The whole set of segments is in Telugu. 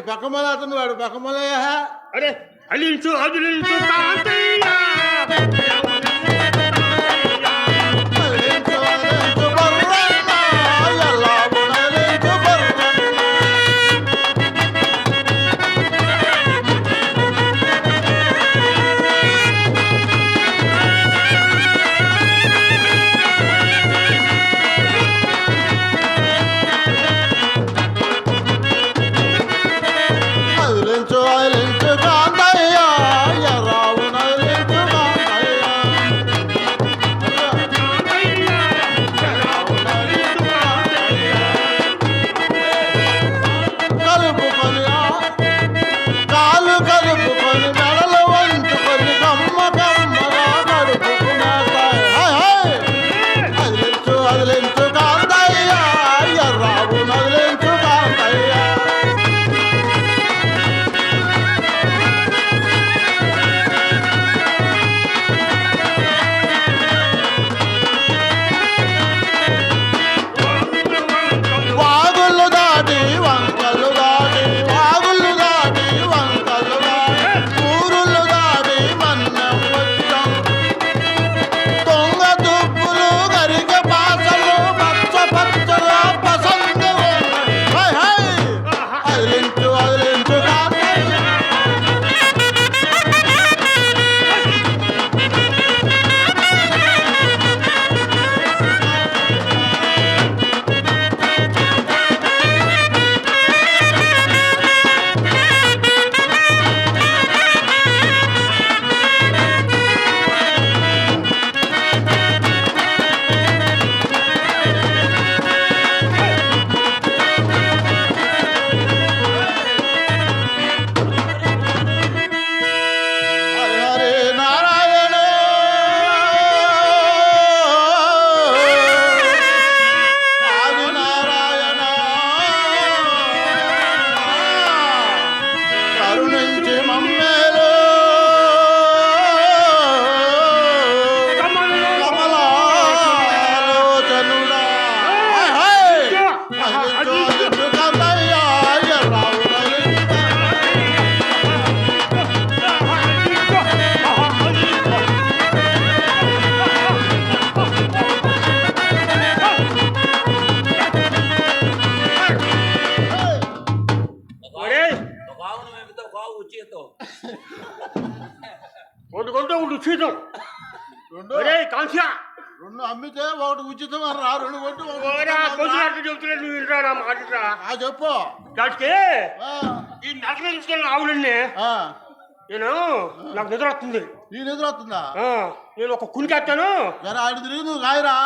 పక్క మొల అతను వాడు పక్క మొల అరే అలించు అదిలించు కాంతయ్య ఒకటి కొంటే ఒకటి ఉచితం. రెండు ఒరే కాంక్ష, రెండు అమ్మితే ఒకటి ఉచితం అని రా, రెండు కొంటే ఒకటి ఓరా ఉచితం అని రా. కొంచెం చెప్తున్నా, నువ్వు వింటా నా మాట. చెప్పు. దానికి ఆ, ఈ నగలు ఇస్తాను ఆవులన్నీ. ఆ, నేను నాకు నిద్ర వస్తుంది. నీ నిద్ర వస్తుందా? నేను ఒక కునికెత్తాను. సరే ఆడి తిరిగి నువ్వు కాయరా,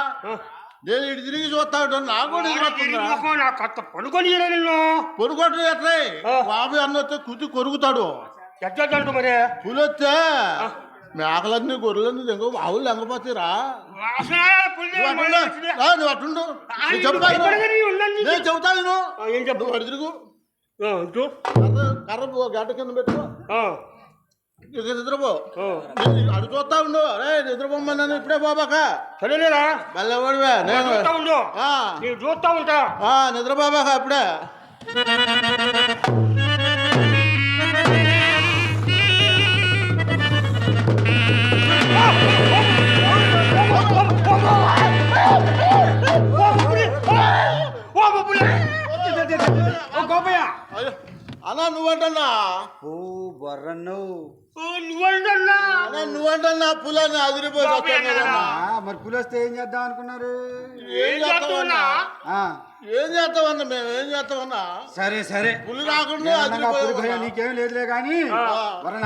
నేను ఇటు తిరిగి చూస్తా ఉంటాను. నాకు కూడా నిద్ర వస్తుందా? నాకు అంత పనుకొని నిన్ను పొరుగొట్టు ఎట్లా బాబు అన్న వస్తే కుది కొరుకుతాడు. ఎట్లంటూ మరి పులి వస్తే మేకలన్నీ గొర్రెలన్నీ దెంగ ఆవులు లెంగపోతాయిరా. నువ్వు అట్లుండు, నేను చెబుతాను. ఏం చెప్పు? నువ్వు అటు తిరుగు, కర్ర గడ్డ కింద పెట్టుకో, ఇక నిద్రపో. అడు చూస్తా ఉండు. అరే నిద్రపోమన్నాను ఇప్పుడే బాబాక. సరేలేరా మళ్ళీ నేను చూస్తా ఉంటా. నిద్రబాబాక ఇప్పుడే. అన్నా నువ్వంటన్నా నువ్వంటన్నా పులని అదిరిపోయి. మరి పులి వస్తే ఏం చేద్దాం అనుకున్నారు? ఏం చేస్తామన్నా? మేము ఏం చేస్తామన్నా? సరే సరే, పులి రాకుండా పులి భయం నీకేం లేదులే గాని వరణ,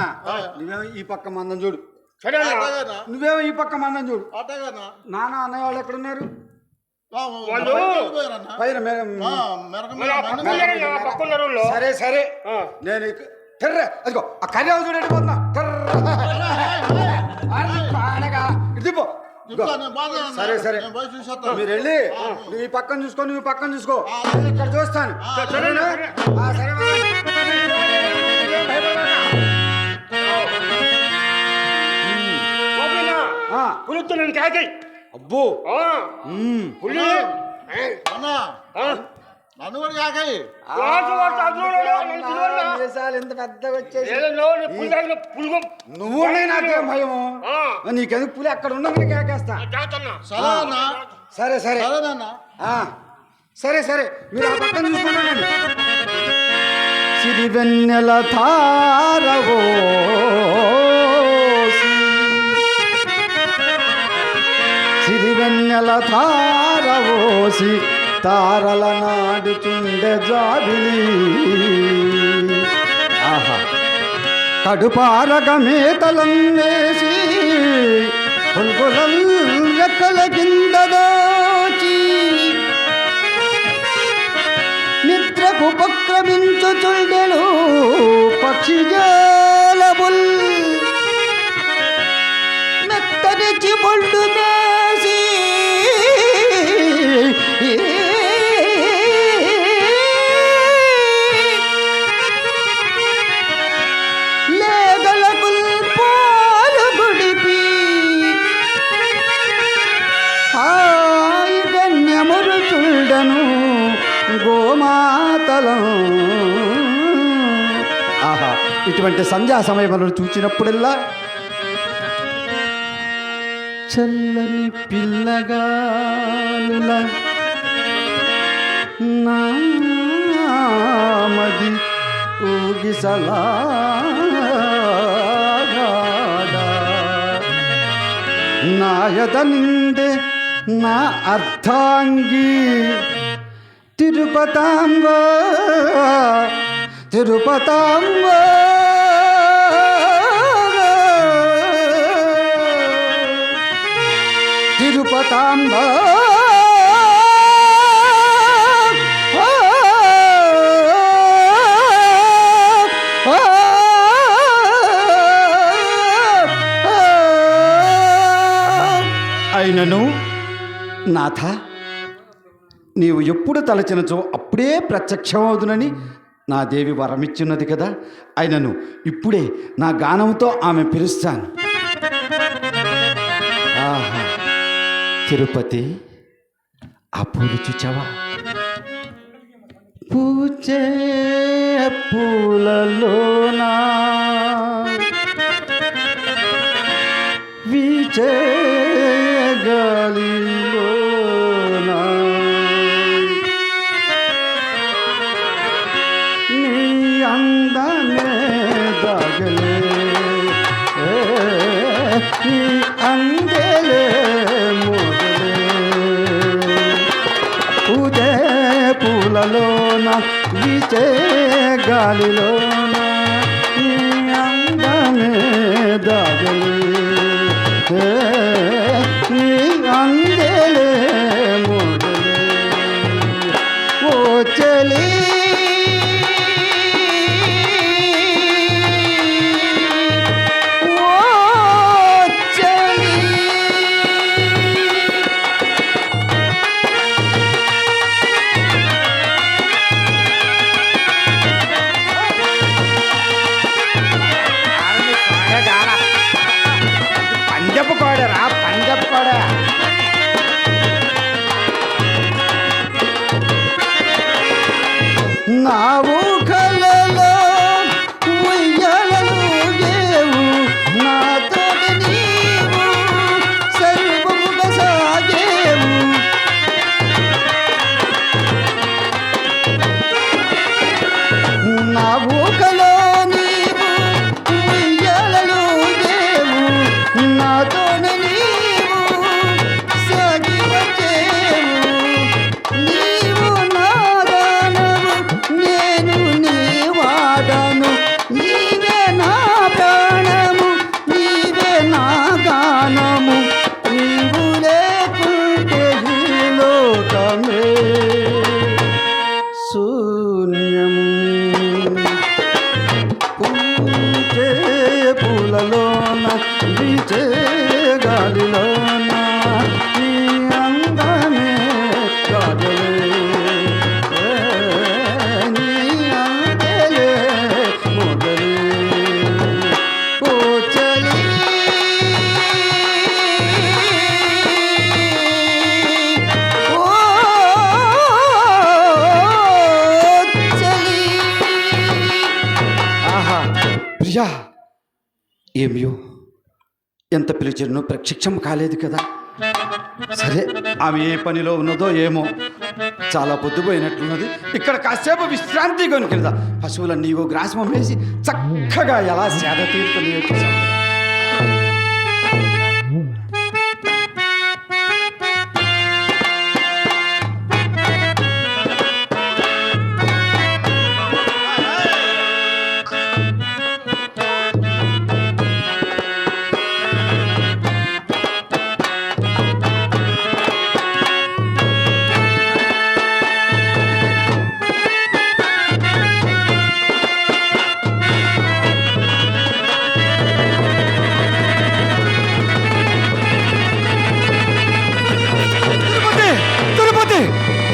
నువ్వేమో ఈ పక్క మందం చూడు. నువ్వేమో ఈ పక్క మందం చూడు. నాన్న అన్నయ్య వాళ్ళు ఎక్కడున్నారు? సరే సరే, నేను టెర్ర అదిగో ఆ కర్రీ చూడండి పోతున్నా. సరే సరే, మీరు వెళ్ళి నువ్వు ఈ పక్కన చూసుకో, నువ్వు ఈ పక్కన చూసుకో, ఇక్కడ చూస్తాను. అబ్బో నన్ను కూడా కాకాయి ఎంత పెద్దగా వచ్చేసి నువ్వు నాకేం భయము? నీకెందుకు పులి అక్కడ ఉన్నది కాకేస్తా. సరే సరే సరే సరే, మీరు ఆ పక్కన చూసుకుంటానండి. సిరివెన్నెల తారవో సిరివెన్నెల తారవోసి తారల నాడుచుండె జాబిలి. ఆహా, కడుపారగ మేతలం వేసి పుల్పులం రెక్కల కింద దోచి నిద్రకు ఉపక్రమించుచుండెను పక్షిజాలబుల్ మెత్తని చిబొళ్ళు మేసి లేగలకు పాలు గుడిపి గణ్యమురు చూడను గోమాతలం. ఆహా, ఇటువంటి సంధ్యా సమయములను చూచినప్పుడల్లా చల్లని పిల్లగాలుల నామది ఊగిసలాగాడా నాయద నిందే నా అర్థాంగి తిరుపతాంబ తిరుపతాంబ. తిరుపతాంబ అయినను నాథ, నీవు ఎప్పుడు తలచినచో అప్పుడే ప్రత్యక్షమవుదునని నా దేవి వరమిచ్చున్నది కదా. అయినను ఇప్పుడే నా గానంతో ఆమె పిలుస్తాను. ఆహా, తిరుపతి ఆ పూలు చూచావా? పూచే పూలలోనా వీచే గాలిలోనా నీ అందమే దాగ నీ అందెలే మొదలే పూజే పూలలోన వీచే గాలిలోన నీ అందమే దాగలే నీ అందెలే మొదలే ఓ చలి పంజపు కోడరా పంజపు కోడ నా ఊహలలో ఉయ్యాలలుగేవు నాతోటి నీవు సర్వముగా సాగేవు నా ఊహలో నీవు ఉయ్యాలలుగేవు నాతోటి నీవు సాగి వచ్చేవు నీవు నా గానము నేను నీ వాడను నీవే నా ప్రాణము నీవే నా గానము నీవు లేకుంటే ఈ లోకమే శూన్యము పూచే పూలలోన వీచే గాలిలోన నీ అందమే కాదలే నీ అందలే మొదలే ఓ చలి ఓ చలి ఆహా ప్రియా ఏమియో ఎంత పిలిచినో ప్రత్యక్షం కాలేదు కదా సరే ఆమె ఏ పనిలో ఉన్నదో ఏమో చాలా పొద్దుపోయినట్లున్నది ఇక్కడ కాసేపు విశ్రాంతి కొనుకెళ్దా పశువులన్నీ ఓ గ్రాసమం వేసి చక్కగా ఎలా సేద తీరుతుంది చూసాం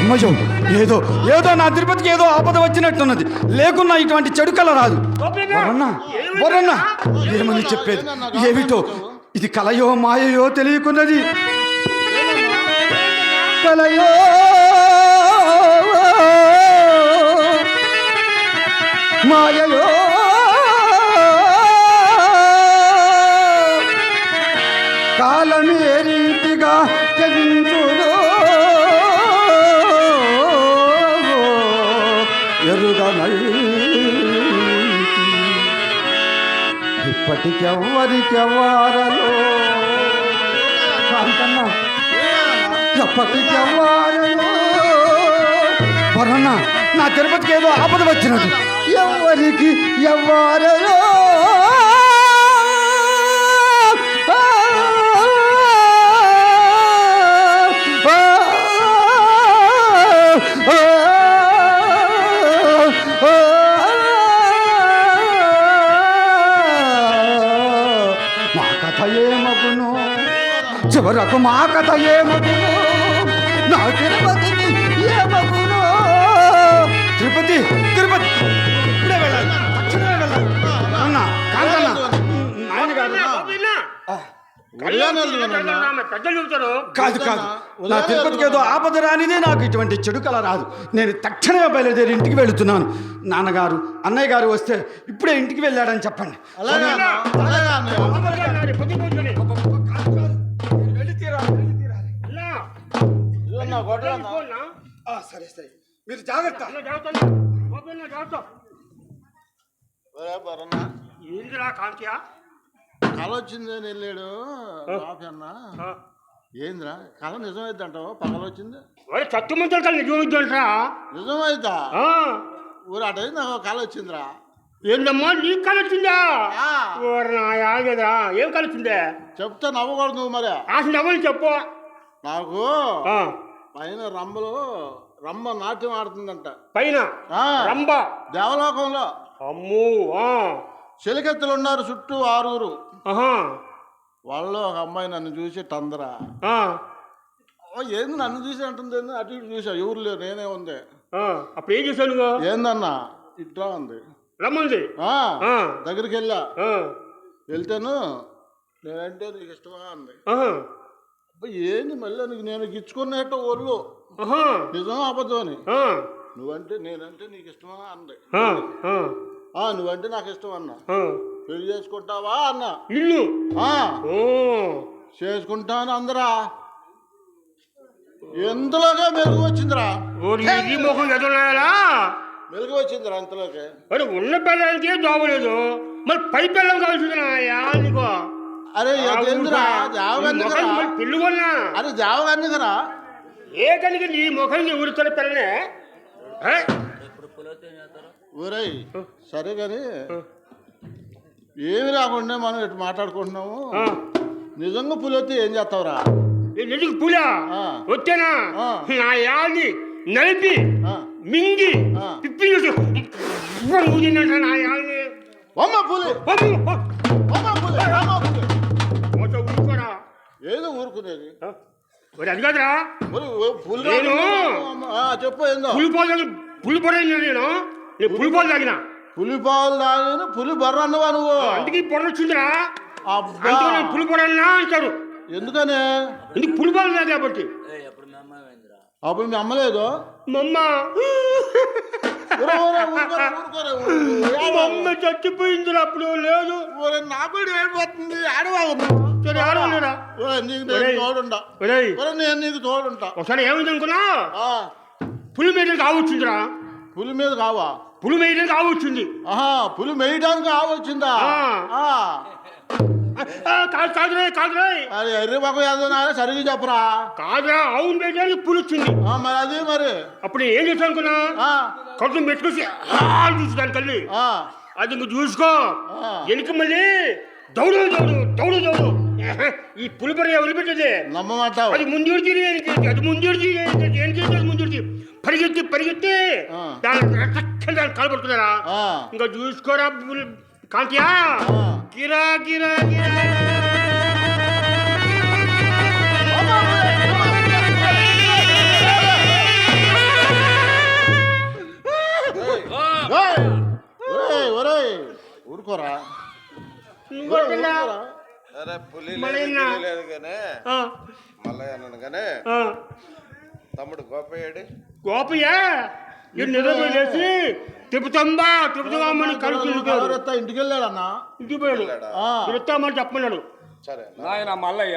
అమ్మయ్యో ఏదో ఏదో నా తిరుపతికి ఏదో ఆపద వచ్చినట్టున్నది లేకున్నా ఇటువంటి చెడు కల రాదు వరన్నా ఏమని చెప్పేది ఏమిటో ఇది కలయో మాయయో తెలియకున్నది కలయో మాయయో కాలమే రీతిగా తెగించుడు ఇప్పటికెవ్వరికెవ్వారలో కాంతన్నా ఎప్పటికెవ్వారలో వరన్నా నా తిరుపతికి ఏదో ఆపద వచ్చినట్టు ఎవరికి ఎవ్వారలో చివరకు మా కథ ఏమగును నా తిరుపతికి ఏమగును తిరుపతి తిరుపతి ఇప్పుడే వెళ్ళాలి తక్షణమే వెళ్ళాలి అన్నా కాంతన్న ఆయన కాదు కాదు కాదు నా తిరుపతికి ఏదో ఆపద రానిదే నాకు ఇటువంటి చెడు కల రాదు నేను తక్షణమే బయలుదేరి ఇంటికి వెళుతున్నాను నాన్నగారు అన్నయ్య గారు వస్తే ఇప్పుడే ఇంటికి వెళ్ళాడని చెప్పండి సరే సరే మీరు జాగ్రత్త ఏందిరా కాంతియా కళ వచ్చింది అని వెళ్ళాడు కాఫీ అన్న. ఏందిరా కళ నిజమైద్ది అంటావు? పగల వచ్చింది వాడు చట్టుమంటారు కానీ నిజమైద్ది అంటారా? నిజమైద్దా? ఊరు అట నాకు కళ వచ్చిందిరా. ఏందమ్మా నీకు కళ వచ్చిందా? కదరా ఏం కళ వచ్చిందే? చెప్తే నవ్వకూడదు నువ్వు మరి. అసలు నవ్వని చెప్పు. నాకు పైన రంభ నాట్యం ఆడుతుందంట. పైన రంభ దేవలోకంలో. అమ్మో. చెలికెత్తులు ఉన్నారు చుట్టూ 6 వాళ్ళు ఒక అమ్మాయి నన్ను చూసి టందరా. ఏంది నన్ను చూసి అంటుంది? అటు ఇటు చూసా, ఎవరు లేరు, నేనే ఉంది. అప్పుడు ఏం చేశాను? ఏందన్నా ఇట్లా ఉంది, రమ్మంది. దగ్గరికి వెళ్ళా. వెళ్తాను నేనంటే నీకు ఇష్టమా అంది. ఏంది మళ్ళీ నీకు నేను గిచ్చుకున్నట్టు ఒళ్ళు నిజం అబద్ధం అని. నువ్వంటే నేనంటే నీకు ఇష్టమా అంది. నువ్వంటే నాకు ఇష్టం అన్నా. పెళ్లి చేసుకుంటావా అన్నా. ఇల్లు చేసుకుంటాను అందరా. ఎంతలోగా మెరుగు వచ్చిందిరా. మెరుగు వచ్చిందిరా అంతలోకి. ఉన్న పిల్లలకి దోవలేదు, మరి పై పిల్లలు కావాల్సిందిరా. అరే అదేందిరా జావగన్నికరా. పెళ్ళి కొన్నా. అరే జావగన్నికరా. ఏ కనుక నీ ముఖం ఊరుతున్న పిల్లనే. ఊరై సరే కానీ ఏమి రాకుండా మనం ఇటు మాట్లాడుకుంటున్నాము. నిజంగా పులి వస్తే ఏం చేస్తావురా? నిజంగా పులా వచ్చానా? నా యాది నలిపి మింగి పిప్పి ఊదిందంట నా యాది. పులి ఊరుకోరా. ఏదో ఊరుకునేది అది కాదురా. చెప్పు ఏందో. పులిపొర నేను పులిపాలు తాగిన. పులిపాలు తాగిన పులి బర్ర అన్నవా నువ్వు? అందుకే పొర వచ్చిందిరా. పులిపొర అన్నా అంటారు. ఎందుకనే? ఎందుకు పులిపాలు తాగా కాబట్టి. అప్పుడు మీ అమ్మలేదు? మమ్మ చచ్చిపోయింది అప్పుడు. లేదు నాకు ఏడిపోతుంది. ఆడవాళ్ళు నేను నీకు తోడుంటా. ఒకసారి ఏమైంది అనుకున్నా, పులి మీద కావచ్చిందిరా. పులి మీద కావా? పులి మేయడానికి కావచ్చింది. పులి మేయడానికి కావచ్చిందా? కాదురా కాదురా. అది ఎర్రి బాబు ఏదైనా సరిగ్గా చెప్పరా. కాదురా అవును మేయడానికి పులి వచ్చింది. మరి అది మరి అప్పుడు ఏం చేస్తా అనుకున్నా, కడుపు పెట్టుకొచ్చి చూసి కళ్ళి అది నువ్వు చూసుకో. వెనుక మళ్ళీ దౌడు దౌడు దౌడు దౌడు. ఈ పులిపర వదిలిపెట్టేది నమ్మమంటావు? అది ముందుడిచి అది ముందుడిచి ఏం చేసేది ముందుడిచి పరిగెత్తి పరిగెత్తి దాని కలపడుతున్నారా. ఇంకా చూసుకోరా కాంతియా. గిరా గిరా గిరా. ఊరుకోరా. తమ్ముడు గోపయ్యాడు. గోపయ్యా నిద్రపోయేసి తిప్పుతాంబా తిప్పుతామని కలుగుతుంది. ఇంటికి వెళ్ళాడన్నా. ఇంటికి పోయాడు. తిప్పుతామని చెప్పమన్నాడు. సరే నాయన మల్లయ్య,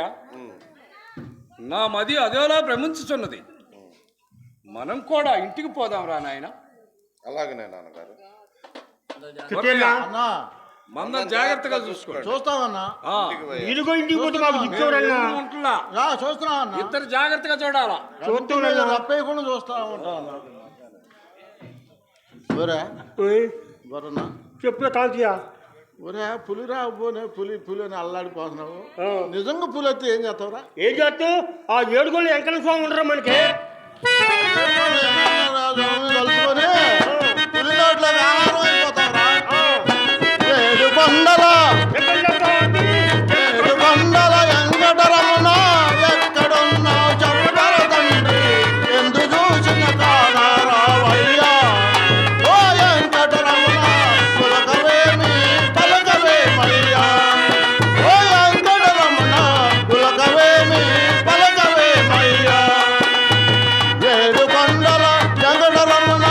నా మది అదేలా భ్రమించుచున్నది. మనం కూడా ఇంటికి పోదాం రా నాయన. అలాగనే నాన్నగారు. మందం జాగ్రత్తగా చూసుకోండి. చూస్తామన్నా. ఇదిగో ఇంటికి పోతే మాకు దిక్కేవరన్నా. చూస్తున్నామన్నా. ఇద్దరు జాగ్రత్తగా చూడాలా. చూస్తున్నా రప్పేయకుండా చూస్తా ఉంటా. చెప్పు కాంతియా. ఒరే పులి రాబోనే పులి పులి అని అల్లాడిపోతున్నావు. నిజంగా పులి అయితే ఏం చేస్తావురా? ఏం చేస్తావు? ఆ ఏడుగోళ్ళు వెంకట స్వామి ఉండరా మనకి. కలుసుకొని పులి నోట్ల ఆహారం అయిపోతావురా. ఏడు కొండల వెంకటరమణ ఎక్కడున్నావు చెప్పగల తండ్రి. ఎందు చూసిన కాదారావయ్యా. ఓ వెంకటరమణ పులకవేమి పలకవేమయ్యా. ఓ వెంకటరమణ పులకవేమి పలకవేమయ్యా. ఏడు కొండల వెంకటరమణ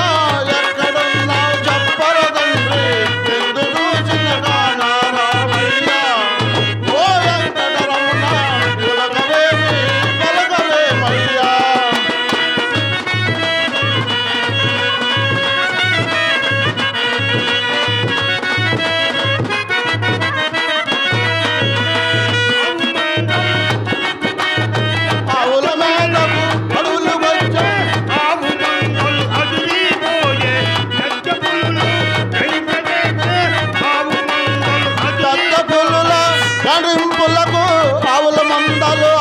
పలకరింపులకు ఆవుల మందలు